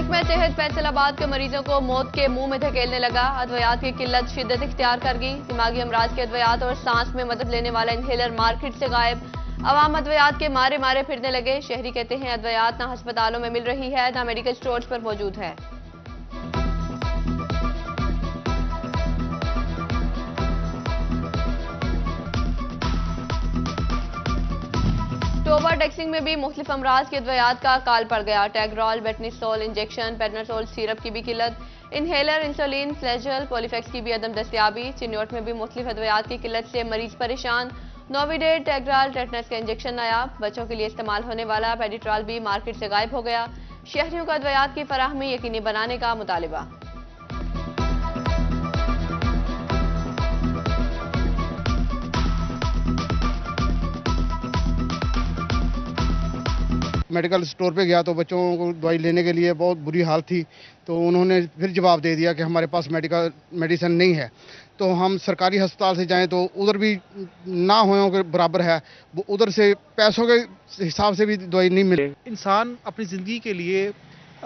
महकमा सेहत फैसलाबाद के मरीजों को मौत के मुंह में धकेलने लगा। अद्वियात की किल्लत शिद्दत इख्तियार कर गई। दिमागी अमराज के अद्वियात और सांस में मदद लेने वाला इनहेलर मार्केट से गायब। अवाम अद्वियात के मारे मारे फिरने लगे। शहरी कहते हैं अद्वियात ना अस्पतालों में मिल रही है ना मेडिकल स्टोर्स पर मौजूद है। टोबा टेक्सिंग में भी मुख्तलिफ अमराज के अद्वियात का काल पड़ गया। टैगरॉल, बेटनिसोल इंजेक्शन, पेडनासोल सिरप की भी किल्लत, इनहेलर, इंसुलिन, फ्लैजल, पॉलीफेक्स की भी अदम दस्तियाबी। चिन्नौट में भी मुख्तलिफ अद्वियात की किल्लत से मरीज परेशान। नोविडेट, टैगराल, टेटनस का इंजेक्शन नायाब। बच्चों के लिए इस्तेमाल होने वाला पेडिट्रॉल भी मार्केट से गायब हो गया। शहरियों को अद्वियात की फराहमी यकीनी बनाने का मुतालिबा। मेडिकल स्टोर पे गया तो बच्चों को दवाई लेने के लिए बहुत बुरी हालत थी, तो उन्होंने फिर जवाब दे दिया कि हमारे पास मेडिसिन नहीं है। तो हम सरकारी अस्पताल से जाएं तो उधर भी ना होयों के बराबर है, वो उधर से पैसों के हिसाब से भी दवाई नहीं मिले। इंसान अपनी ज़िंदगी के लिए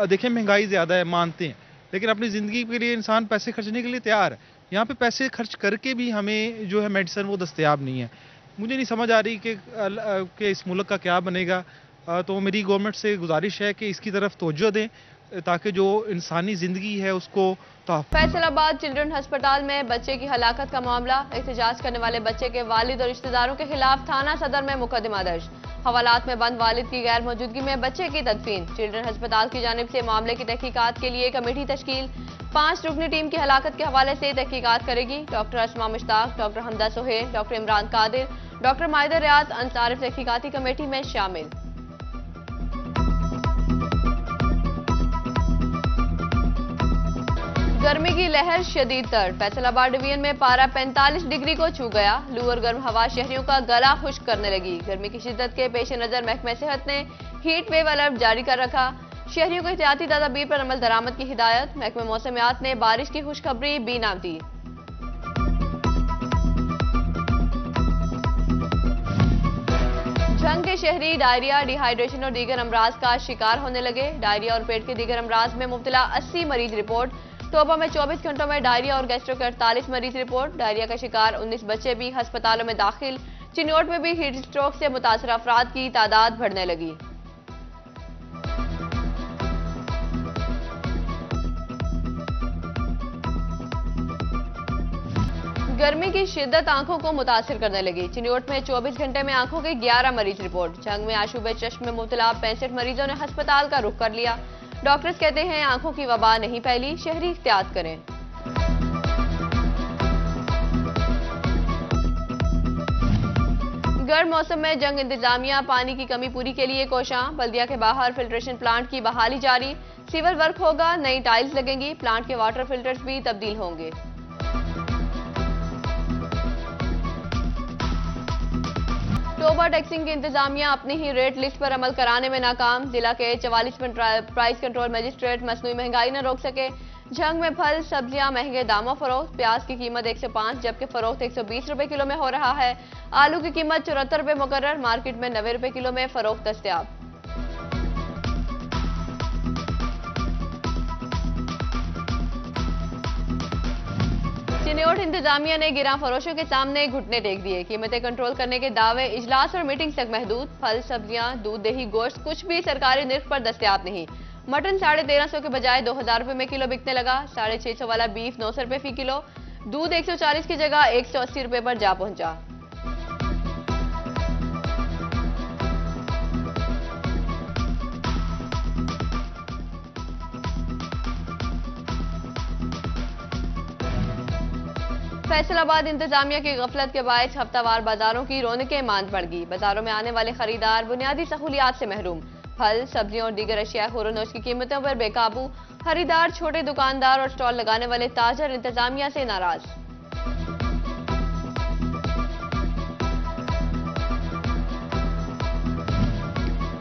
देखें महंगाई ज़्यादा है मानते हैं, लेकिन अपनी ज़िंदगी के लिए इंसान पैसे खर्चने के लिए तैयार है। यहाँ पे पैसे खर्च करके भी हमें जो है मेडिसिन वो दस्तयाब नहीं है। मुझे नहीं समझ आ रही कि इस मुल्क का क्या बनेगा। तो मेरी गवर्नमेंट से गुजारिश है कि इसकी तरफ तवज्जो दें ताकि जो इंसानी ज़िंदगी है उसको फैसलाबाद चिल्ड्रन अस्पताल में बच्चे की हलाकत का मामला। एहतजाज करने वाले बच्चे के वालिद और रिश्तेदारों के खिलाफ थाना सदर में मुकदमा दर्ज। हवालात में बंद वालिद की गैर मौजूदगी में बच्चे की तदफीन। चिल्ड्रन अस्पताल की जानिब से मामले की तहकीकात के लिए कमेटी तश्कील। 5 रुकनी टीम की हलाकत के हवाले से तहकीकात करेगी। डॉक्टर असमा मुश्ताक, डॉक्टर हमदा सुहेल, डॉक्टर इमरान कादिर, डॉक्टर माहिदा रियाज अंसारिफ तहकीकाती कमेटी में शामिल। गर्मी की लहर शदीद तर। फैसलाबाद डिवीजन में पारा 45 डिग्री को छू गया। लू और गर्म हवा शहरियों का गला खुश्क करने लगी। गर्मी की शिद्दत के पेश नजर महकमा सेहत ने हीट वेव अलर्ट जारी कर रखा। शहरियों को एहतियाती तदाबीर पर अमल दरामद की हिदायत। महकमा मौसमियात ने बारिश की खुशखबरी भी नाम दी। झंग के शहरी डायरिया, डिहाइड्रेशन और दीगर अमराज का शिकार होने लगे। डायरिया और पेट के दीगर अमराज में मुब्तला 80 मरीज रिपोर्ट। टोबा में 24 घंटों में डायरिया और गैस्ट्रो के 48 मरीज रिपोर्ट। डायरिया का शिकार 19 बच्चे भी अस्पतालों में दाखिल। चिन्नौट में भी हीट स्ट्रोक से मुतासर अफराद की तादाद बढ़ने लगी। गर्मी की शिद्दत आंखों को मुतासिर करने लगी। चिन्नौट में 24 घंटे में आंखों के 11 मरीज रिपोर्ट। झंग में आशूब चश्म में मुब्तला 65 मरीजों ने अस्पताल का रुख कर लिया। डॉक्टर्स कहते हैं आंखों की वबा नहीं फैली, शहरी एहतियात करें। गर्म मौसम में जंग इंतजामिया पानी की कमी पूरी के लिए कोशां। बल्दिया के बाहर फिल्ट्रेशन प्लांट की बहाली जारी। सिविल वर्क होगा, नई टाइल्स लगेंगी। प्लांट के वाटर फिल्टर्स भी तब्दील होंगे। टोबा टैक्सिंग की इंतजामिया अपनी ही रेट लिस्ट पर अमल कराने में नाकाम। जिला के 44 प्राइस कंट्रोल मजिस्ट्रेट मसनूई महंगाई न रोक सके। झंग में फल सब्जियां महंगे दामों फरोख्त। प्याज की कीमत 105 जबकि फरोख्त 120 रुपए किलो में हो रहा है। आलू की कीमत 74 रुपए मुकर्रर। मार्केट में 90 रुपए किलो में फरोख्त दस्तयाब। चिन्नौट इंतजामिया ने गिरा फरोशों के सामने घुटने टेक दिए। कीमतें कंट्रोल करने के दावे इजलास और मीटिंग तक महदूद। फल, सब्जियां, दूध, दही, गोश्त कुछ भी सरकारी निर्ख पर दस्तयाब नहीं। मटन 1350 के बजाय 2000 रुपए में किलो बिकने लगा। 650 वाला बीफ 900 रुपए फी किलो। दूध 140 की जगह 180 रुपए पर जा पहुंचा। फैसलाबाद इंतजामिया की गफलत के बायस हफ्तावार बाजारों की रौनकें मांद पड़ गई। बाजारों में आने वाले खरीदार बुनियादी सहूलियात से महरूम। फल, सब्जियों और दीगर अशिया खुरनोश की कीमतों पर बेकाबू। खरीदार, छोटे दुकानदार और स्टॉल लगाने वाले ताजर इंतजामिया से नाराज।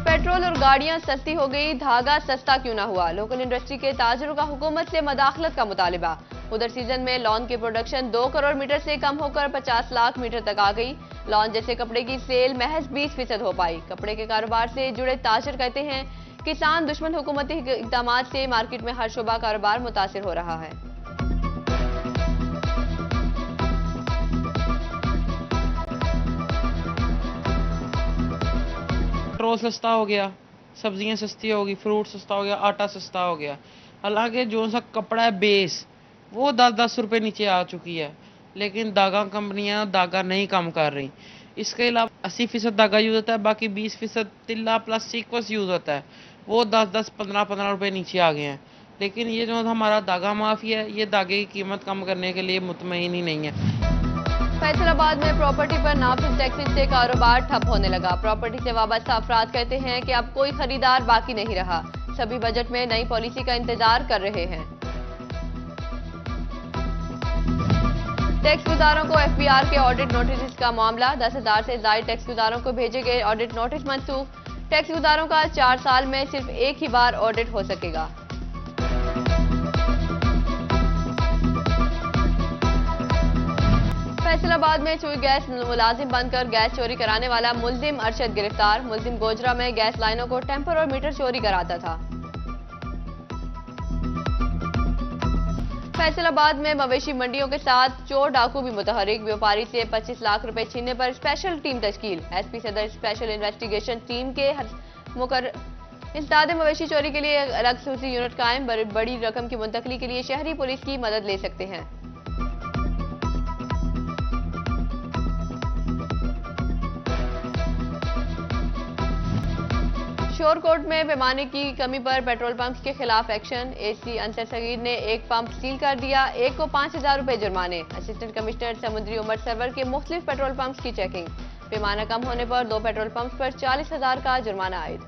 पेट्रोल और गाड़ियां सस्ती हो गई, धागा सस्ता क्यों ना हुआ। लोकल इंडस्ट्री के ताजरों का हुकूमत से मदाखलत का मुतालिबा। उधर सीजन में लॉन की प्रोडक्शन 2 करोड़ मीटर से कम होकर 50 लाख मीटर तक आ गई। लॉन जैसे कपड़े की सेल महज 20% हो पाई। कपड़े के कारोबार से जुड़े ताजर कहते हैं किसान दुश्मन हुकूमती इक़दाम से मार्केट में हर शोबा कारोबार मुतासिर हो रहा है। पेट्रोल सस्ता हो गया, सब्जियां सस्ती हो गई, फ्रूट सस्ता हो गया, आटा सस्ता हो गया। हालांकि जो सा कपड़ा है बेस वो 10-10 रुपए नीचे आ चुकी है, लेकिन धागा कंपनियां धागा नहीं कम कर रही। इसके अलावा 80% धागा यूज होता है, बाकी 20% तिल्ला प्लस सीक्वेंस यूज होता है, वो 10-10 15-15 रुपए नीचे आ गए हैं। लेकिन ये जो हमारा धागा माफिया है, ये धागे की कीमत कम करने के लिए मुतमईन ही नहीं है। फैसलाबाद में प्रॉपर्टी पर नाफिज टैक्सेस से कारोबार ठप होने लगा। प्रॉपर्टी से वाबस्ता अफराद कहते हैं कि अब कोई खरीदार बाकी नहीं रहा। सभी बजट में नई पॉलिसी का इंतजार कर रहे हैं। टैक्स गुजारों को एफबीआर के ऑडिट नोटिस का मामला। 10,000 से ज्यादा टैक्स गुजारों को भेजे गए ऑडिट नोटिस मंसूख। टैक्स गुजारों का 4 साल में सिर्फ एक ही बार ऑडिट हो सकेगा। फैसलाबाद में चोरी गैस मुलाजिम बनकर गैस चोरी कराने वाला मुलजिम अरशद गिरफ्तार। मुलजिम गोजरा में गैस लाइनों को टेम्पर और मीटर चोरी कराता था। फैसलाबाद में मवेशी मंडियों के साथ चोर डाकू भी मुतहरिक। व्यापारी से 25 लाख रुपए छीनने पर स्पेशल टीम तश्कील। एसपी सदर स्पेशल इन्वेस्टिगेशन टीम के इंसदाद मवेशी चोरी के लिए अलग सूची यूनिट कायम। बड़ी रकम की मुंतकली के लिए शहरी पुलिस की मदद ले सकते हैं। शोरकोट में पैमाने की कमी पर पेट्रोल पंप्स के खिलाफ एक्शन। एसी अंतर सगीर ने एक पंप सील कर दिया, एक को 5,000 रुपए जुर्माने। असिस्टेंट कमिश्नर समुद्री उमर सरवर के मुख्तलिफ पेट्रोल पंप्स की चेकिंग। पैमाना कम होने पर 2 पेट्रोल पंप्स पर 40,000 का जुर्माना आयद।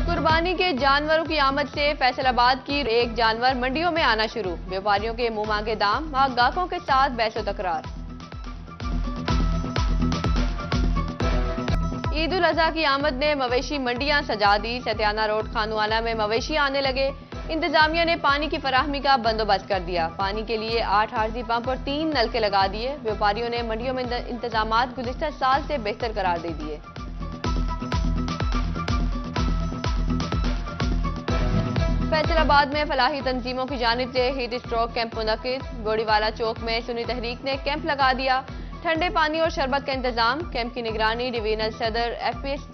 कुर्बानी के जानवरों की आमद से फैसलाबाद की एक जानवर मंडियों में आना शुरू। व्यापारियों के मुंह मांगे दाम, ग्राहकों के साथ बहस व तकरार। ईद उल अजहा की आमद ने मवेशी मंडियां सजा दी। सत्याना रोड खानवाला में मवेशी आने लगे। इंतजामिया ने पानी की फराहमी का बंदोबस्त कर दिया। पानी के लिए 8 आरजी पंप और 3 नलके लगा दिए। व्यापारियों ने मंडियों में इंतजामात गुज़िश्ता साल से बेहतर करार दे दिए। फैसलाबाद में फलाही तंजीमों की जानिब से हीट स्ट्रोक कैंप मुनक्किद। बोड़ीवाला चौक में सुन्नी तहरीक ने कैंप लगा दिया। ठंडे पानी और शरबत का इंतजाम। कैंप की निगरानी डिवीजनल सदर एफपीएस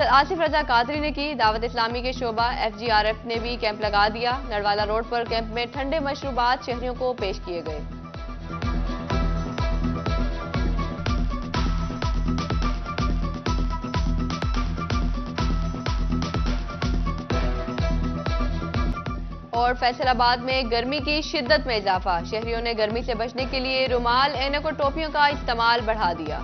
आसिफ रजा कादरी ने की। दावत इस्लामी के शोबा एफजीआरएफ ने भी कैंप लगा दिया। नरवाला रोड पर कैंप में ठंडे मशरूबात शहरियों को पेश किए गए। और फैसलाबाद में गर्मी की शिद्दत में इजाफा। शहरियों ने गर्मी से बचने के लिए रुमाल, ऐनक और टोपियों का इस्तेमाल बढ़ा दिया।